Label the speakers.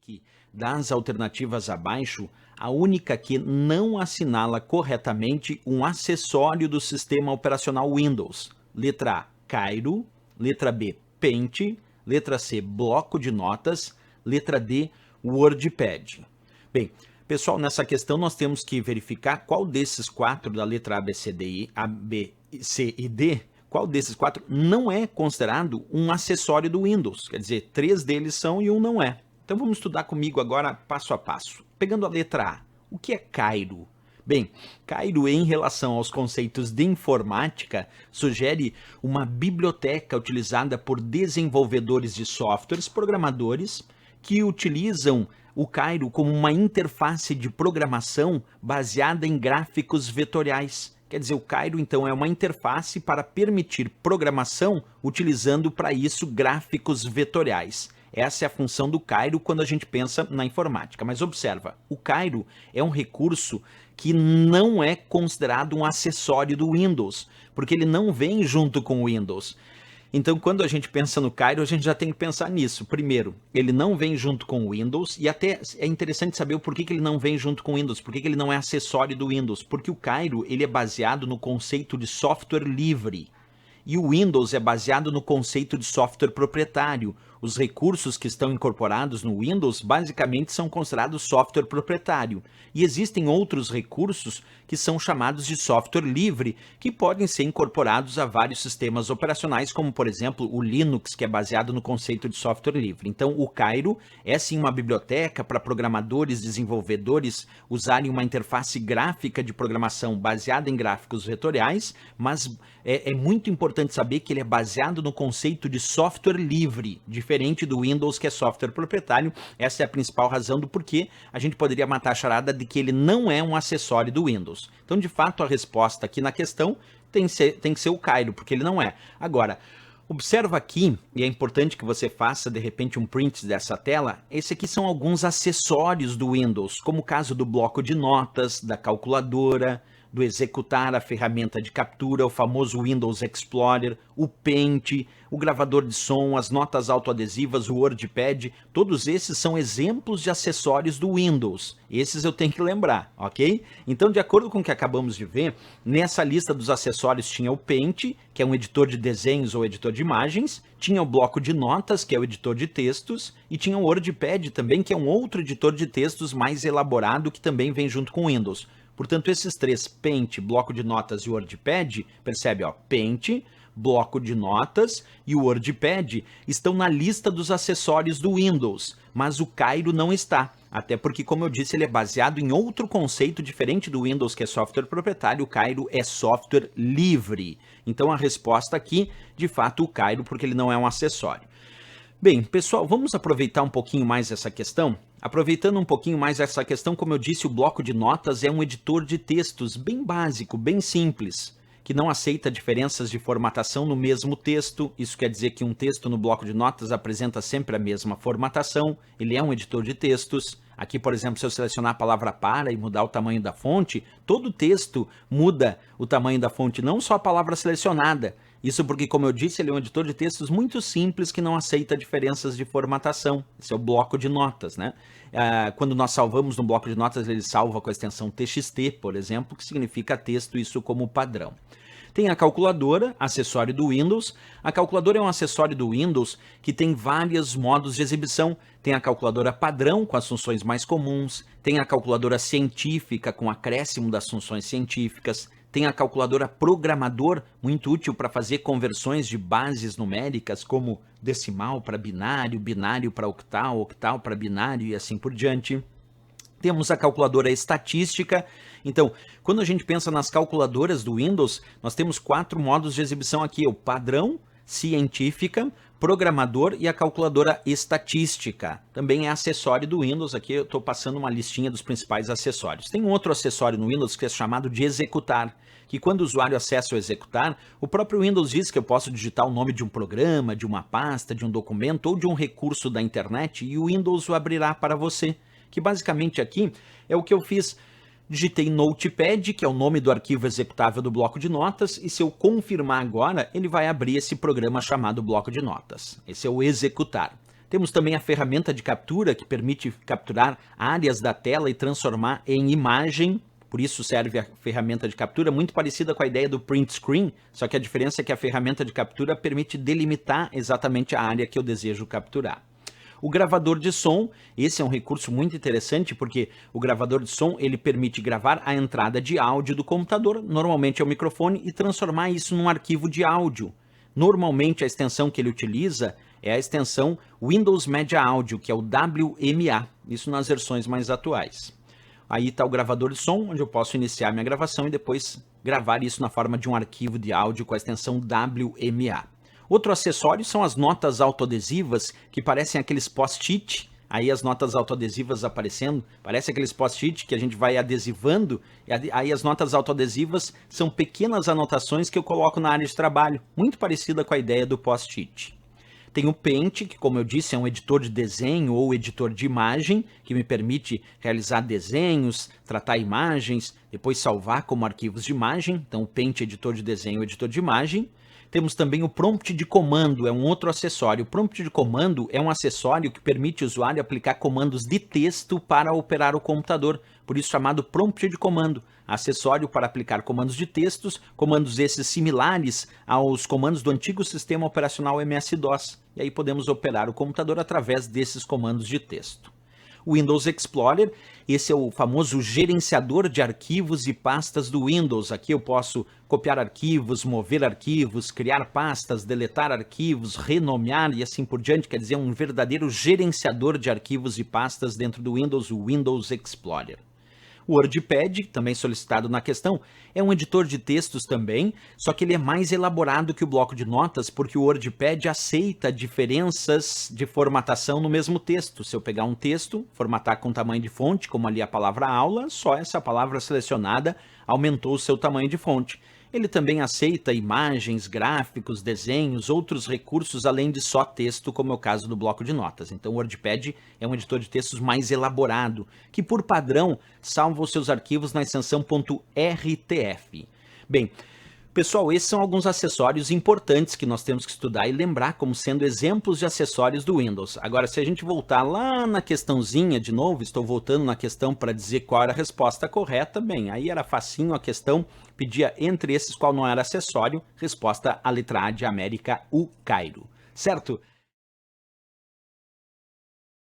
Speaker 1: que das alternativas abaixo, a única que não assinala corretamente um acessório do sistema operacional Windows. Letra A, Cairo. Letra B, Paint. Letra C, bloco de notas. Letra D, WordPad. Bem, pessoal, nessa questão nós temos que verificar qual desses quatro da letra A, B, C, D, A, B, C e D, qual desses quatro não é considerado um acessório do Windows. Quer dizer, 3 deles são e um não é. Então vamos estudar comigo agora passo a passo. Pegando a letra A, o que é Cairo? Bem, Cairo, em relação aos conceitos de informática, sugere uma biblioteca utilizada por desenvolvedores de softwares, programadores, que utilizam o Cairo como uma interface de programação baseada em gráficos vetoriais. Quer dizer, o Cairo, então, é uma interface para permitir programação utilizando para isso gráficos vetoriais. Essa é a função do Cairo quando a gente pensa na informática. Mas observa, o Cairo é um recurso que não é considerado um acessório do Windows, porque ele não vem junto com o Windows. Então, quando a gente pensa no Cairo, a gente já tem que pensar nisso. Primeiro, ele não vem junto com o Windows, e até é interessante saber o porquê que ele não vem junto com o Windows, porquê que ele não é acessório do Windows, porque o Cairo ele é baseado no conceito de software livre, e o Windows é baseado no conceito de software proprietário. Os recursos que estão incorporados no Windows basicamente são considerados software proprietário. E existem outros recursos que são chamados de software livre, que podem ser incorporados a vários sistemas operacionais, como por exemplo o Linux, que é baseado no conceito de software livre. Então o Cairo é sim uma biblioteca para programadores, desenvolvedores usarem uma interface gráfica de programação baseada em gráficos vetoriais, mas é muito importante saber que ele é baseado no conceito de software livre, diferente do Windows, que é software proprietário. Essa é a principal razão do porquê a gente poderia matar a charada de que ele não é um acessório do Windows. Então, de fato, a resposta aqui na questão tem que ser o Cairo, porque ele não é. Agora, observa aqui, e é importante que você faça, de repente, um print dessa tela, esse aqui são alguns acessórios do Windows, como o caso do bloco de notas, da calculadora, do executar, a ferramenta de captura, o famoso Windows Explorer, o Paint, o gravador de som, as notas autoadesivas, o WordPad, todos esses são exemplos de acessórios do Windows. Esses eu tenho que lembrar, ok? Então, de acordo com o que acabamos de ver, nessa lista dos acessórios tinha o Paint, que é um editor de desenhos ou editor de imagens, tinha o bloco de notas, que é o editor de textos, e tinha o WordPad também, que é um outro editor de textos mais elaborado, que também vem junto com o Windows. Portanto, esses três, Paint, bloco de notas e WordPad, percebe, ó, Paint, bloco de notas e o WordPad estão na lista dos acessórios do Windows, mas o Cairo não está. Até porque, como eu disse, ele é baseado em outro conceito diferente do Windows, que é software proprietário. O Cairo é software livre. Então, a resposta aqui, de fato, o Cairo, porque ele não é um acessório. Bem, pessoal, vamos aproveitar um pouquinho mais essa questão? Aproveitando um pouquinho mais essa questão, como eu disse, o bloco de notas é um editor de textos bem básico, bem simples, que não aceita diferenças de formatação no mesmo texto. Isso quer dizer que um texto no bloco de notas apresenta sempre a mesma formatação. Ele é um editor de textos. Aqui, por exemplo, se eu selecionar a palavra para e mudar o tamanho da fonte, todo o texto muda o tamanho da fonte, não só a palavra selecionada. Isso porque, como eu disse, ele é um editor de textos muito simples que não aceita diferenças de formatação. Esse é o bloco de notas, né? Quando nós salvamos no bloco de notas, ele salva com a extensão TXT, por exemplo, que significa texto, isso como padrão. Tem a calculadora, acessório do Windows. A calculadora é um acessório do Windows que tem vários modos de exibição. Tem a calculadora padrão, com as funções mais comuns. Tem a calculadora científica, com acréscimo das funções científicas. Tem a calculadora programador, muito útil para fazer conversões de bases numéricas, como decimal para binário, binário para octal, octal para binário e assim por diante. Temos a calculadora estatística. Então, quando a gente pensa nas calculadoras do Windows, nós temos 4 modos de exibição aqui: o padrão, científica, programador e a calculadora estatística. Também é acessório do Windows. Aqui eu estou passando uma listinha dos principais acessórios. Tem um outro acessório no Windows que é chamado de executar, que quando o usuário acessa o executar, o próprio Windows diz que eu posso digitar o nome de um programa, de uma pasta, de um documento ou de um recurso da internet e o Windows o abrirá para você. Que basicamente aqui é o que eu fiz. Digitei Notepad, que é o nome do arquivo executável do bloco de notas, e se eu confirmar agora, ele vai abrir esse programa chamado bloco de notas. Esse é o executar. Temos também a ferramenta de captura, que permite capturar áreas da tela e transformar em imagem. Por isso serve a ferramenta de captura, muito parecida com a ideia do print screen, só que a diferença é que a ferramenta de captura permite delimitar exatamente a área que eu desejo capturar. O gravador de som, esse é um recurso muito interessante, porque o gravador de som ele permite gravar a entrada de áudio do computador, normalmente é o microfone, e transformar isso num arquivo de áudio. Normalmente a extensão que ele utiliza é a extensão Windows Media Audio, que é o WMA, isso nas versões mais atuais. Aí está o gravador de som, onde eu posso iniciar minha gravação e depois gravar isso na forma de um arquivo de áudio com a extensão WMA. Outro acessório são as notas autoadesivas, que parecem aqueles post-it, aí as notas autoadesivas aparecendo, parece aqueles post-it que a gente vai adesivando, e aí as notas autoadesivas são pequenas anotações que eu coloco na área de trabalho, muito parecida com a ideia do post-it. Tem o Paint, que como eu disse é um editor de desenho ou editor de imagem, que me permite realizar desenhos, tratar imagens, depois salvar como arquivos de imagem. Então o Paint, editor de desenho ou editor de imagem. Temos também o Prompt de comando, é um outro acessório. O Prompt de comando é um acessório que permite o usuário aplicar comandos de texto para operar o computador, por isso chamado Prompt de comando. Acessório para aplicar comandos de textos, comandos esses similares aos comandos do antigo sistema operacional MS-DOS. E aí podemos operar o computador através desses comandos de texto. O Windows Explorer, esse é o famoso gerenciador de arquivos e pastas do Windows. Aqui eu posso copiar arquivos, mover arquivos, criar pastas, deletar arquivos, renomear e assim por diante. Quer dizer, um verdadeiro gerenciador de arquivos e pastas dentro do Windows, o Windows Explorer. O WordPad, também solicitado na questão, é um editor de textos também, só que ele é mais elaborado que o bloco de notas, porque o WordPad aceita diferenças de formatação no mesmo texto. Se eu pegar um texto, formatar com tamanho de fonte, como ali a palavra aula, só essa palavra selecionada aumentou o seu tamanho de fonte. Ele também aceita imagens, gráficos, desenhos, outros recursos além de só texto, como é o caso do bloco de notas. Então o WordPad é um editor de textos mais elaborado, que por padrão salva os seus arquivos na extensão .rtf. Bem, pessoal, esses são alguns acessórios importantes que nós temos que estudar e lembrar como sendo exemplos de acessórios do Windows. Agora, se a gente voltar lá na questãozinha de novo, estou voltando na questão para dizer qual era a resposta correta, bem, aí era facinho a questão, pedia entre esses qual não era acessório, resposta a letra A de América, o Cairo, certo?